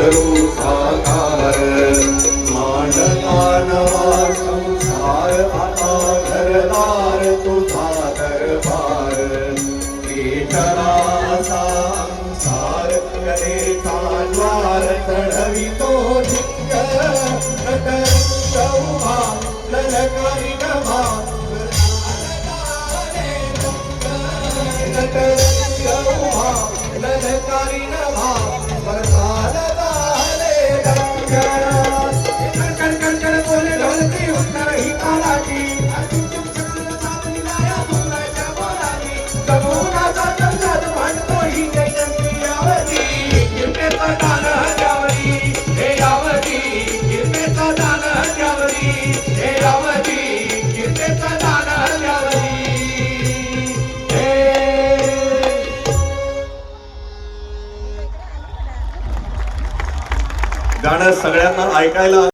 करू साकार मांडला संसार आता घरदार तुझा दरबार विठ्ठलाचा अंसार कलेचा द्वार चढवितो नित्य उभा ललकारी नभा ललकारी नभा बरसात झाले कणकण बोले ढोलकी उत्तर ही तालाची कमोनाचा चमचात भांडतो ही जयंती यावती गिरपेचा दान हजावरी हे यावती गिरपेचा दान हजावरी हे यावती गिरपेचा दान हजावरी गाणं सगळ्यांना ऐकायला